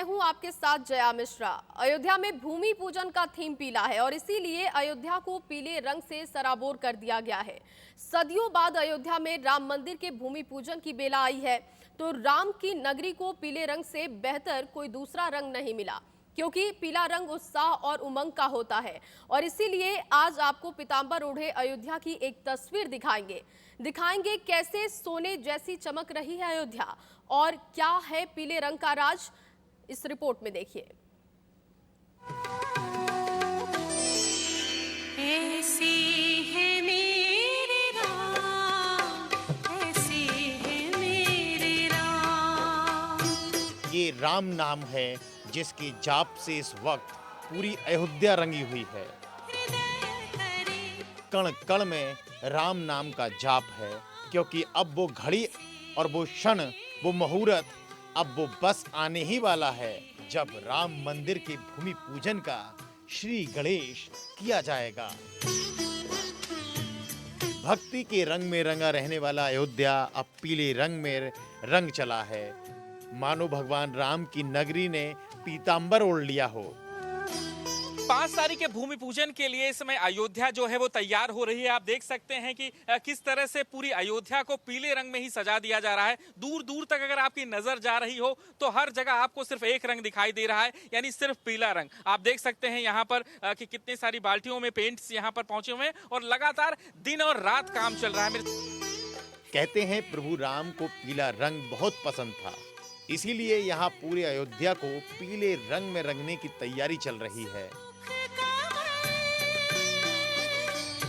मैं हूं आपके साथ जया मिश्रा। अयोध्या में भूमि पूजन का थीम पीला है और इसीलिए अयोध्या को पीले रंग से सराबोर कर दिया गया है। सदियों बाद अयोध्या में राम मंदिर के भूमि पूजन की बेला आई है, तो राम की नगरी को पीले रंग से बेहतर कोई दूसरा रंग नहीं मिला, क्योंकि पीला रंग उत्साह और उमंग का होता है। और इसीलिए आज आपको पीतांबर ओढ़े अयोध्या की एक तस्वीर दिखाएंगे कैसे सोने जैसी चमक रही है अयोध्या और क्या है पीले रंग का राज। इस रिपोर्ट में देखिए। ऐसे है मेरे राम, ऐसे है मेरे राम। ये राम नाम है जिसकी जाप से इस वक्त पूरी अयोध्या रंगी हुई है। कण कण में राम नाम का जाप है, क्योंकि अब वो घड़ी और वो क्षण, वो मुहूर्त अब वो बस आने ही वाला है जब राम मंदिर के भूमि पूजन का श्री गणेश किया जाएगा। भक्ति के रंग में रंगा रहने वाला अयोध्या अब पीले रंग में रंग चला है, मानो भगवान राम की नगरी ने पीतांबर ओढ़ लिया हो। 5 तारीख के भूमि पूजन के लिए इस समय अयोध्या जो है वो तैयार हो रही है। आप देख सकते हैं कि किस तरह से पूरी अयोध्या को पीले रंग में ही सजा दिया जा रहा है। दूर दूर तक अगर आपकी नजर जा रही हो तो हर जगह आपको सिर्फ एक रंग दिखाई दे रहा है, यानी सिर्फ पीला रंग। आप देख सकते हैं यहाँ पर कि कितनी सारी बाल्टियों में पेंट्स यहाँ पर पहुंचे हुए हैं और लगातार दिन और रात काम चल रहा है। कहते हैं प्रभु राम को पीला रंग बहुत पसंद था, इसीलिए यहाँ पूरे अयोध्या को पीले रंग में रंगने की तैयारी चल रही है।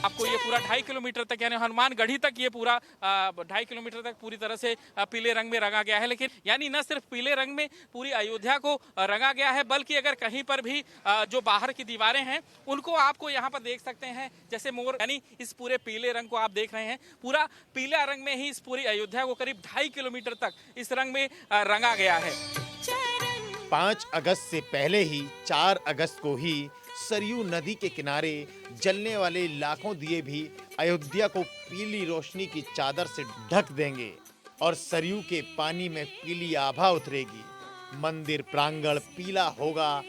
आपको ये पूरा 2.5 किलोमीटर तक, यानी हनुमानगढ़ी तक ये पूरा 2.5 किलोमीटर तक पूरी तरह से पीले रंग में रंगा गया है। लेकिन यानी न सिर्फ पीले रंग में पूरी अयोध्या को रंगा गया है, बल्कि अगर कहीं पर भी जो बाहर की दीवारें हैं उनको आपको यहाँ पर देख सकते हैं जैसे मोर, यानी इस पूरे पीले रंग को आप देख रहे हैं। पूरा पीला रंग में ही इस पूरी अयोध्या को करीब 2.5 किलोमीटर तक इस रंग में रंगा गया है। 5 अगस्त से पहले ही 4 अगस्त को ही सरयू नदी के किनारे जलने वाले लाखों दिए भी अयोध्या को पीली रोशनी की चादर से ढक देंगे और सरयू के पानी में पीली आभा उतरेगी। मंदिर प्रांगण पीला होगा,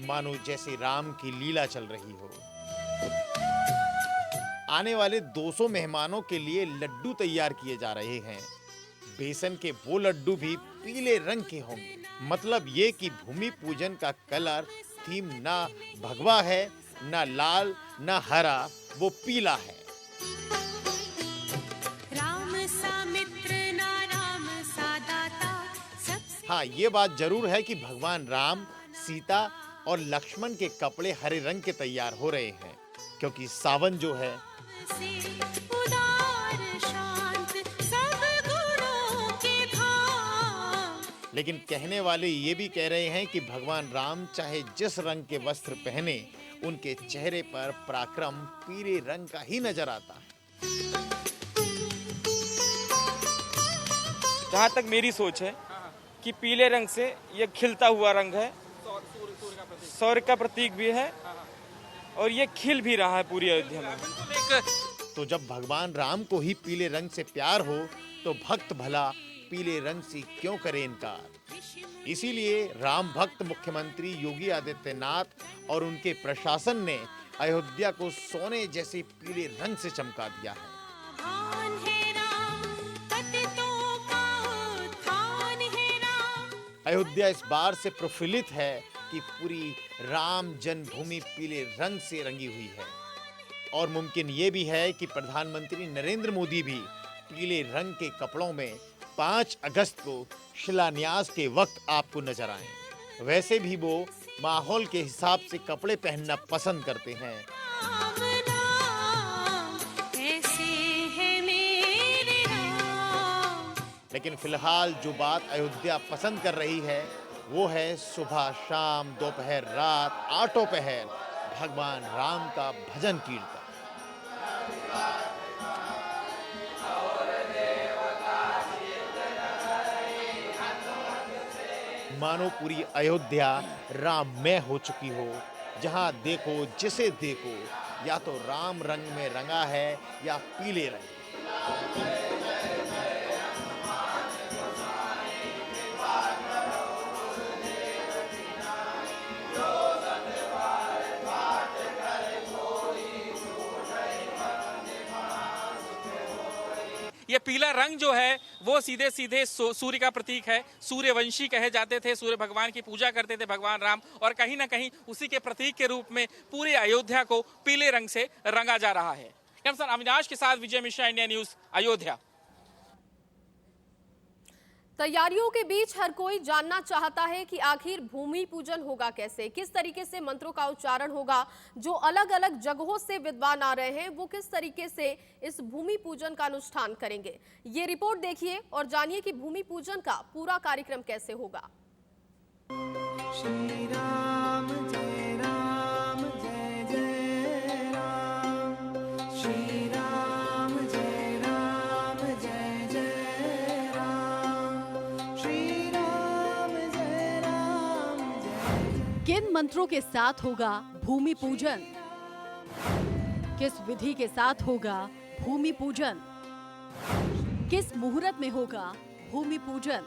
मानो जैसे राम की लीला चल रही हो। आने वाले 200 मेहमानों के लिए लड्डू तैयार किए जा रहे हैं। बेसन के वो लड्डू भी पीले रंग के होंगे। मतलब ये कि भूमि पूजन का कलर थीम ना भगवा है, ना लाल, ना हरा, वो पीला है। राम सा मित्र ना राम सा दाता। हाँ, ये बात जरूर है कि भगवान राम, सीता और लक्ष्मण के कपड़े हरे रंग के तैयार हो रहे हैं, क्योंकि सावन जो है लेकिन कहने वाले ये भी कह रहे हैं कि भगवान राम चाहे जिस रंग के वस्त्र पहने, उनके चेहरे पर पराक्रम पीले रंग का ही नजर आता है। जहाँ तक मेरी सोच है कि पीले रंग से ये खिलता हुआ रंग है, सौर्य का प्रतीक भी है और ये खिल भी रहा है पूरी अयोध्या में। तो जब भगवान राम को ही पीले रंग से प्यार हो तो भक्त भला पीले रंग से क्यों करे इनकार। इसीलिए राम भक्त मुख्यमंत्री योगी आदित्यनाथ और उनके प्रशासन ने अयोध्या को सोने जैसे पीले रंग से चमका दिया है। अयोध्या इस बार से प्रफुल्लित है कि पूरी राम जन्मभूमि पीले रंग से रंगी हुई है और मुमकिन ये भी है कि प्रधानमंत्री नरेंद्र मोदी भी पीले रंग के कपड़ों में 5 अगस्त को शिलान्यास के वक्त आपको नजर आए। वैसे भी वो माहौल के हिसाब से कपड़े पहनना पसंद करते हैं। लेकिन फिलहाल जो बात अयोध्या पसंद कर रही है वो है सुबह शाम दोपहर रात 8 पहर भगवान राम का भजन कीर्तन। मानो पूरी अयोध्या राममय हो चुकी हो। जहां देखो जिसे देखो या तो राम रंग में रंगा है या पीले रंग। ये पीला रंग जो है वो सीधे सीधे सूर्य का प्रतीक है। सूर्यवंशी कहे जाते थे, सूर्य भगवान की पूजा करते थे भगवान राम, और कहीं ना कहीं उसी के प्रतीक के रूप में पूरे अयोध्या को पीले रंग से रंगा जा रहा है। अविनाश के साथ विजय मिश्रा, इंडिया न्यूज, अयोध्या। तैयारियों के बीच हर कोई जानना चाहता है कि आखिर भूमि पूजन होगा कैसे, किस तरीके से मंत्रों का उच्चारण होगा। जो अलग अलग जगहों से विद्वान आ रहे हैं वो किस तरीके से इस भूमि पूजन का अनुष्ठान करेंगे, ये रिपोर्ट देखिए और जानिए कि भूमि पूजन का पूरा कार्यक्रम कैसे होगा। श्री राम जय राम जय जय राम, श्री राम जय राम जय जय राम, श्री राम जय राम जय। किन मंत्रों के साथ होगा भूमि पूजन, किस विधि के साथ होगा भूमि पूजन, किस मुहूर्त में होगा भूमि पूजन।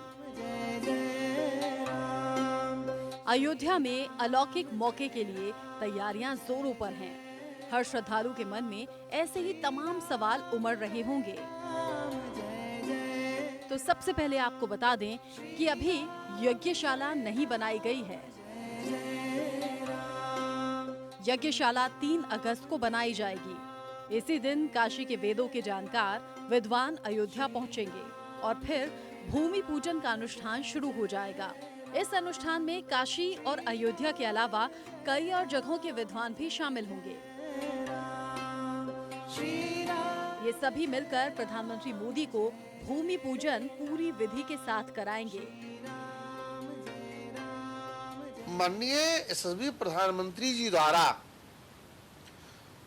अयोध्या में अलौकिक मौके के लिए तैयारियां जोरों पर हैं। हर श्रद्धालु के मन में ऐसे ही तमाम सवाल उमड़ रहे होंगे। तो सबसे पहले आपको बता दें कि अभी यज्ञशाला नहीं बनाई गई है। यज्ञशाला 3 अगस्त को बनाई जाएगी। इसी दिन काशी के वेदों के जानकार विद्वान अयोध्या पहुंचेंगे और फिर भूमि पूजन का अनुष्ठान शुरू हो जाएगा। इस अनुष्ठान में काशी और अयोध्या के अलावा कई और जगहों के विद्वान भी शामिल होंगे। ये सभी मिलकर प्रधानमंत्री मोदी को भूमि पूजन पूरी विधि के साथ कराएंगे। माननीय यशस्वी प्रधानमंत्री जी द्वारा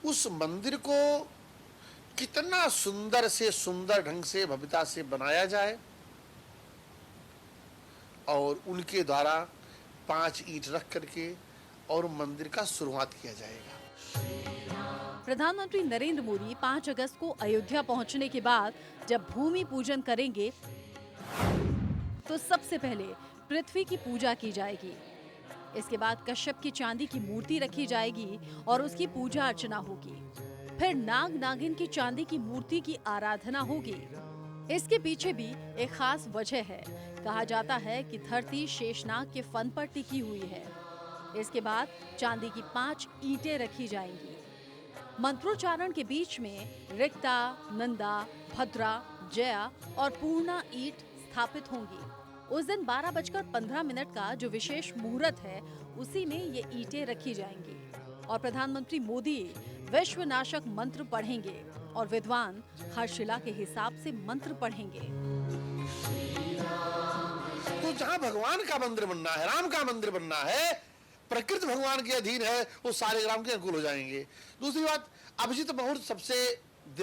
उस मंदिर को कितना सुंदर से सुंदर ढंग से भव्यता से बनाया जाए और उनके द्वारा 5 ईंट रख करके और मंदिर का शुरुआत किया जाएगा। प्रधानमंत्री नरेंद्र मोदी 5 अगस्त को अयोध्या पहुंचने के बाद जब भूमि पूजन करेंगे तो सबसे पहले पृथ्वी की पूजा की जाएगी। इसके बाद कश्यप की चांदी की मूर्ति रखी जाएगी और उसकी पूजा अर्चना होगी। फिर नाग नागिन की चांदी की मूर्ति की आराधना होगी। इसके पीछे भी एक खास वजह है। कहा जाता है कि धरती शेषनाग के फन पर टिकी हुई है। इसके बाद चांदी की 5 ईंटें रखी जाएंगी। मंत्रोच्चारण के बीच में रिक्ता, नंदा, भद्रा, जया और पूर्णा ईंट स्थापित होंगी। उस दिन 12:15 का जो विशेष मुहूर्त है उसी में ये ईंटें रखी जाएंगी और प्रधानमंत्री मोदी विश्वनाशक मंत्र पढ़ेंगे और विद्वान हर शिला के हिसाब से मंत्र पढ़ेंगे। तो जहाँ भगवान का मंदिर बनना है, राम का मंदिर बनना है, प्रकृति भगवान के अधीन है, वो सारे राम के अनुकूल हो जाएंगे। दूसरी बात, अभिजीत मुहूर्त सबसे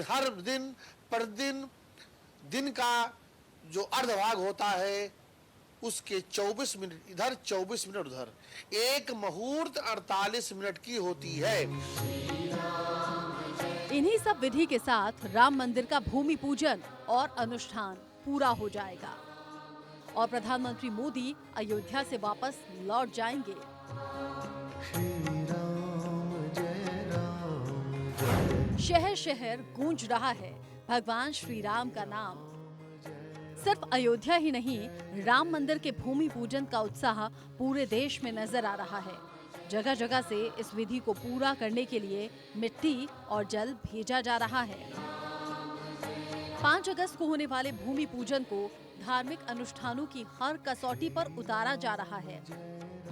हर दिन प्रतिदिन दिन का जो अर्धभाग होता है उसके 24 मिनट इधर 24 मिनट उधर, एक मुहूर्त 48 मिनट की होती है। इन्हीं सब विधि के साथ राम मंदिर का भूमि पूजन और अनुष्ठान पूरा हो जाएगा और प्रधानमंत्री मोदी अयोध्या से वापस लौट जाएंगे। शहर शहर गूंज रहा है भगवान श्री राम का नाम। सिर्फ अयोध्या ही नहीं, राम मंदिर के भूमि पूजन का उत्साह पूरे देश में नजर आ रहा है। जगह जगह से इस विधि को पूरा करने के लिए मिट्टी और जल भेजा जा रहा है। 5 अगस्त को होने वाले भूमि पूजन को धार्मिक अनुष्ठानों की हर कसौटी पर उतारा जा रहा है।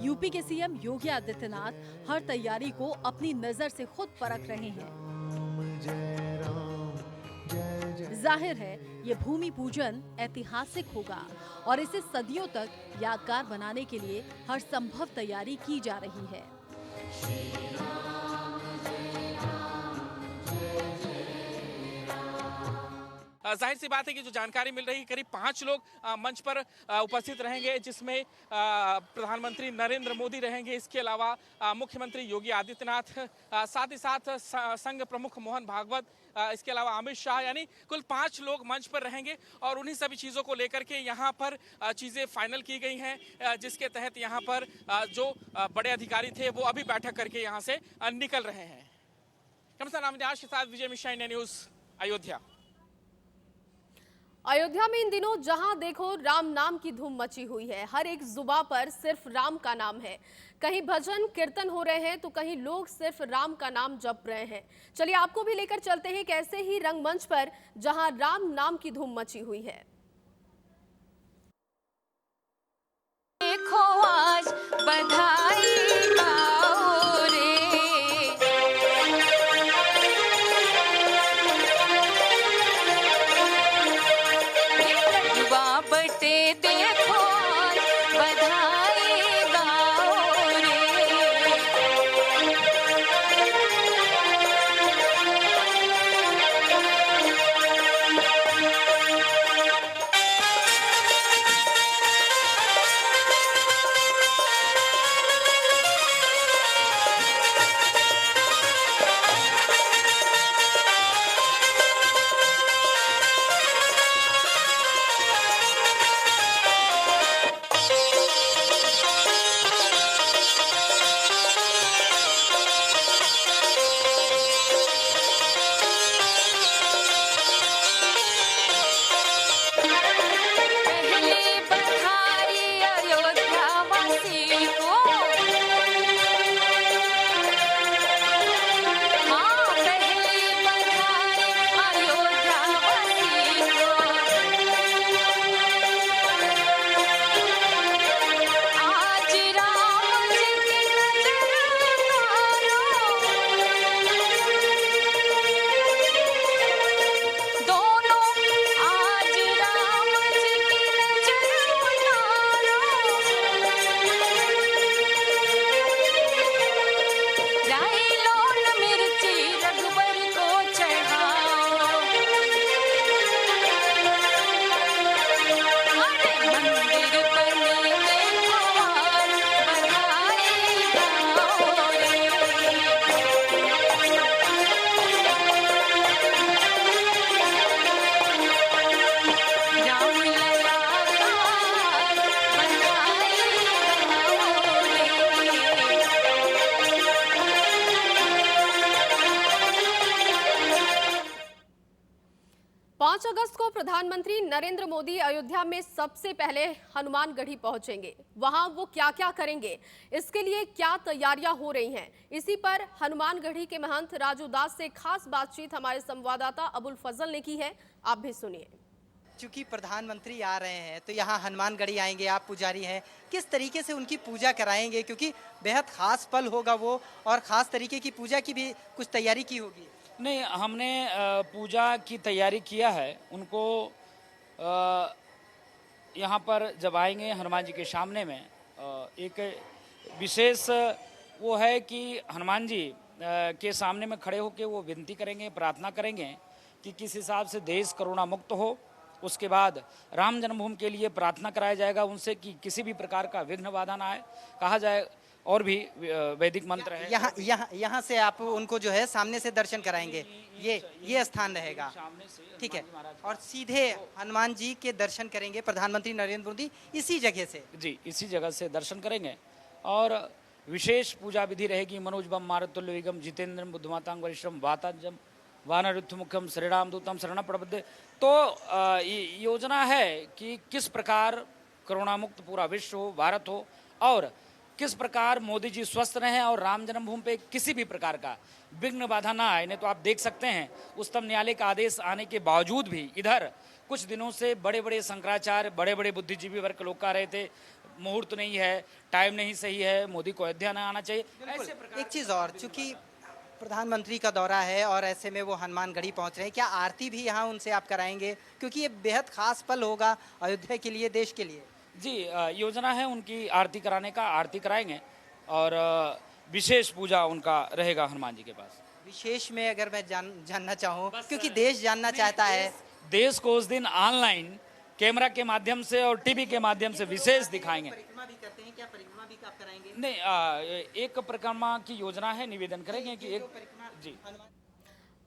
यूपी के सीएम योगी आदित्यनाथ हर तैयारी को अपनी नजर से खुद परख रहे हैं। जाहिर है ये भूमि पूजन ऐतिहासिक होगा और इसे सदियों तक यादगार बनाने के लिए हर संभव तैयारी की जा रही है। जाहिर सी बात है कि जो जानकारी मिल रही है करीब 5 लोग मंच पर उपस्थित रहेंगे, जिसमें प्रधानमंत्री नरेंद्र मोदी रहेंगे। इसके अलावा मुख्यमंत्री योगी आदित्यनाथ, साथ ही साथ संघ प्रमुख मोहन भागवत, इसके अलावा अमित शाह, यानी कुल 5 लोग मंच पर रहेंगे और उन्हीं सभी चीज़ों को लेकर के यहाँ पर चीज़ें फाइनल की गई हैं, जिसके तहत यहाँ पर जो बड़े अधिकारी थे वो अभी बैठक करके यहाँ से निकल रहे हैं। कैमरा अविनाश के साथ विजय मिश्रा, इंडिया न्यूज़, अयोध्या। अयोध्या में इन दिनों जहां देखो राम नाम की धूम मची हुई है। हर एक जुबां पर सिर्फ राम का नाम है। कहीं भजन कीर्तन हो रहे हैं तो कहीं लोग सिर्फ राम का नाम जप रहे हैं। चलिए आपको भी लेकर चलते हैं कैसे ही रंगमंच पर जहां राम नाम की धूम मची हुई है। देखो आज बधाई गाओ रे, युवा बटे देखो आज बधाई गाओ रे। पहले बधाई अयोध्या वासी को, हाँ पहले बधाई अयोध्या वासी को। आज राम जी की नजर उतारो, दोनों आज राम जी की नजर उतारो। राई लौन मिर्ची रघुबर को चढ़ाओ, अरे मंदिर बने देखो आज बधाई गाओ रे। राम लला का बधाई गाओ रे। 5 अगस्त को प्रधानमंत्री नरेंद्र मोदी अयोध्या में सबसे पहले हनुमानगढ़ी पहुंचेंगे। वहां वो क्या क्या करेंगे, इसके लिए क्या तैयारियां हो रही हैं, इसी पर हनुमानगढ़ी के महंत राजू दास से खास बातचीत हमारे संवाददाता अबुल फजल ने की है। आप भी सुनिए। चूंकि प्रधानमंत्री आ रहे हैं तो यहाँ हनुमानगढ़ी आएंगे, आप पुजारी हैं, किस तरीके से उनकी पूजा कराएंगे, क्योंकि बेहद खास पल होगा वो और खास तरीके की पूजा की भी कुछ तैयारी की होगी। नहीं, हमने पूजा की तैयारी किया है। उनको यहाँ पर जब आएंगे हनुमान जी के सामने में एक विशेष वो है कि हनुमान जी के सामने में खड़े होकर वो विनती करेंगे, प्रार्थना करेंगे कि किस हिसाब से देश कोरोना मुक्त हो। उसके बाद राम जन्मभूमि के लिए प्रार्थना कराया जाएगा उनसे कि किसी भी प्रकार का विघ्न बाधा ना आए, कहा जाए। और भी वैदिक मंत्र है। यहाँ से आप उनको जो है सामने से दर्शन कराएंगे, ये स्थान रहेगा, ठीक है। और सीधे हनुमान जी के दर्शन करेंगे प्रधानमंत्री नरेंद्र मोदी इसी जगह से। जी, इसी जगह से दर्शन करेंगे और विशेष पूजा विधि रहेगी। मनोजबम मारुतुल्य वेगम जितेंद्रम बुद्धिमातांग वरिष्ठम वाताजम वानरुत्थ मुख्यम श्रीराम दूतम शरण प्रपद्ये। तो योजना है कि किस प्रकार कोरोना मुक्त पूरा विश्व हो, भारत हो, और किस प्रकार मोदी जी स्वस्थ रहें और राम जन्मभूमि पे किसी भी प्रकार का विघ्न बाधा ना आए। नहीं तो आप देख सकते हैं उच्चतम न्यायालय का आदेश आने के बावजूद भी इधर कुछ दिनों से बड़े बड़े शंकराचार्य, बड़े बड़े बुद्धिजीवी वर्ग के लोग कह रहे थे मुहूर्त नहीं है, टाइम नहीं सही है, मोदी को अयोध्या न आना चाहिए। ऐसे एक चीज़ और, चूंकि प्रधानमंत्री का दौरा है और ऐसे में वो हनुमानगढ़ी पहुंच रहे हैं, क्या आरती भी यहाँ उनसे आप कराएंगे, क्योंकि ये बेहद खास पल होगा अयोध्या के लिए, देश के लिए। जी, योजना है उनकी आरती कराने का, आरती कराएंगे और विशेष पूजा उनका रहेगा हनुमान जी के पास। विशेष में अगर मैं जानना चाहूँ, क्योंकि देश जानना चाहता है। देश को उस दिन ऑनलाइन कैमरा के माध्यम से और टीवी के माध्यम से विशेष दिखाएंगे। परिक्रमा भी करते हैं क्या? परिक्रमा भी आप कराएंगे? नहीं, एक परिक्रमा की योजना है, निवेदन करेंगे कि एक जी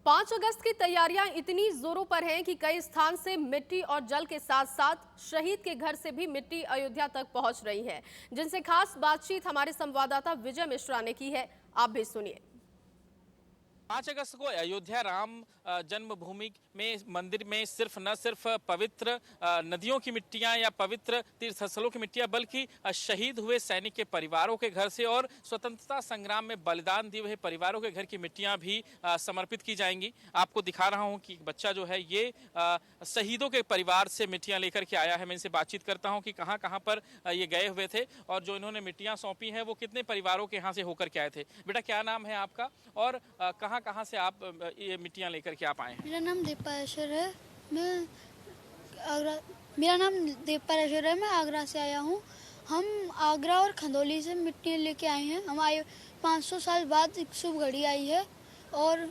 5 अगस्त की तैयारियां इतनी जोरों पर हैं कि कई स्थान से मिट्टी और जल के साथ साथ शहीद के घर से भी मिट्टी अयोध्या तक पहुंच रही है, जिनसे खास बातचीत हमारे संवाददाता विजय मिश्रा ने की है। आप भी सुनिए। 5 अगस्त को अयोध्या राम जन्मभूमि में मंदिर में न सिर्फ पवित्र नदियों की मिट्टियां या पवित्र तीर्थ स्थलों की मिट्टियां, बल्कि शहीद हुए सैनिक के परिवारों के घर से और स्वतंत्रता संग्राम में बलिदान दिए हुए परिवारों के घर की मिट्टियां भी समर्पित की जाएंगी। आपको दिखा रहा हूं कि बच्चा जो है ये शहीदों के परिवार से मिट्टियां लेकर के आया है। मैं इनसे बातचीत करता हूं कि कहां कहां पर ये गए हुए थे और जो इन्होंने मिट्टियां सौंपी हैं वो कितने परिवारों के यहाँ से होकर के आए थे। बेटा क्या नाम है आपका और कहां से आप ये मिट्टियां लेकर के आप आए हैं? मेरा नाम देवपालेश्वर है। मेरा नाम देवपालेश्वर है। मैं आगरा से आया हूँ। हम आगरा और खंदौली से मिट्टी लेके आए हैं। हम आए 500 साल बाद एक शुभ घड़ी आई है और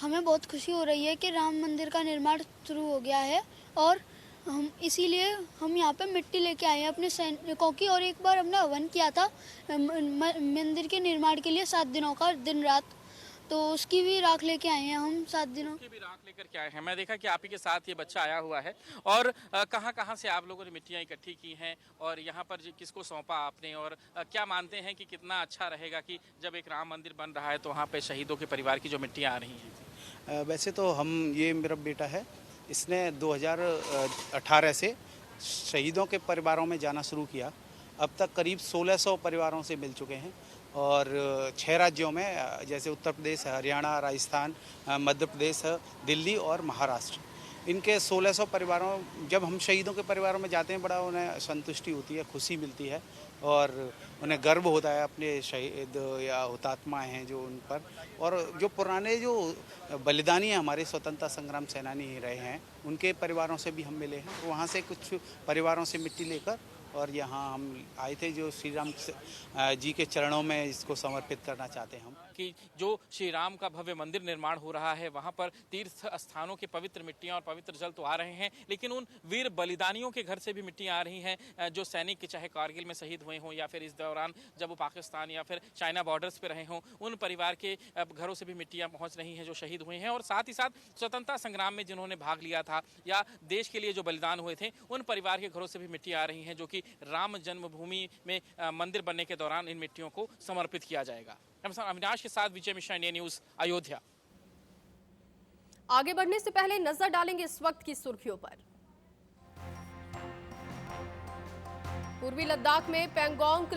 हमें बहुत खुशी हो रही है कि राम मंदिर का निर्माण शुरू हो गया है और हम इसीलिए हम यहाँ पे मिट्टी लेके आए हैं अपने सैनिकों की। और एक बार हमने हवन किया था मंदिर के निर्माण के लिए 7 दिनों का, दिन रात, तो उसकी भी राख लेके आए हैं हम 7 दिनों की भी राख लेकर के आए हैं। मैं देखा कि आप ही के साथ ये बच्चा आया हुआ है और कहां से आप लोगों ने मिट्टियां इकट्ठी की हैं और यहाँ पर किसको सौंपा आपने और क्या मानते हैं कि कितना अच्छा रहेगा कि जब एक राम मंदिर बन रहा है तो वहाँ पे शहीदों के परिवार की जो मिट्टियाँ आ रही हैं? वैसे तो ये मेरा बेटा है, इसने 2018 से शहीदों के परिवारों में जाना शुरू किया। अब तक करीब 1600 परिवारों से मिल चुके हैं और 6 राज्यों में जैसे उत्तर प्रदेश, हरियाणा, राजस्थान, मध्य प्रदेश, दिल्ली और महाराष्ट्र, इनके 1600 परिवारों, जब हम शहीदों के परिवारों में जाते हैं बड़ा उन्हें संतुष्टि होती है, खुशी मिलती है और उन्हें गर्व होता है अपने शहीद या हुतात्मा हैं जो उन पर। और जो पुराने जो बलिदानी हैं, हमारे स्वतंत्रता संग्राम सेनानी रहे हैं, उनके परिवारों से भी हम मिले हैं। तो वहाँ से कुछ परिवारों से मिट्टी लेकर और यहाँ हम आए थे जो श्री राम जी के चरणों में इसको समर्पित करना चाहते हैं हम। कि जो श्री राम का भव्य मंदिर निर्माण हो रहा है वहाँ पर तीर्थ स्थानों की पवित्र मिट्टियाँ और पवित्र जल तो आ रहे हैं, लेकिन उन वीर बलिदानियों के घर से भी मिट्टियाँ आ रही हैं जो सैनिक चाहे कारगिल में शहीद हुए हों या फिर इस दौरान जब वो पाकिस्तान या फिर चाइना बॉर्डर्स पे रहे हों, उन परिवार के घरों से भी मिट्टियाँ पहुँच रही हैं जो शहीद हुए हैं। और साथ ही साथ स्वतंत्रता संग्राम में जिन्होंने भाग लिया था या देश के लिए जो बलिदान हुए थे, उन परिवार के घरों से भी मिट्टियाँ आ रही हैं जो कि राम जन्मभूमि में मंदिर बनने के दौरान इन मिट्टियों को समर्पित किया जाएगा। अविनाश के साथ विजय मिश्रा, इंडिया न्यूज, अयोध्या। आगे बढ़ने से पहले नजर डालेंगे इस वक्त की सुर्खियों पर। पूर्वी लद्दाख में पेंगोंग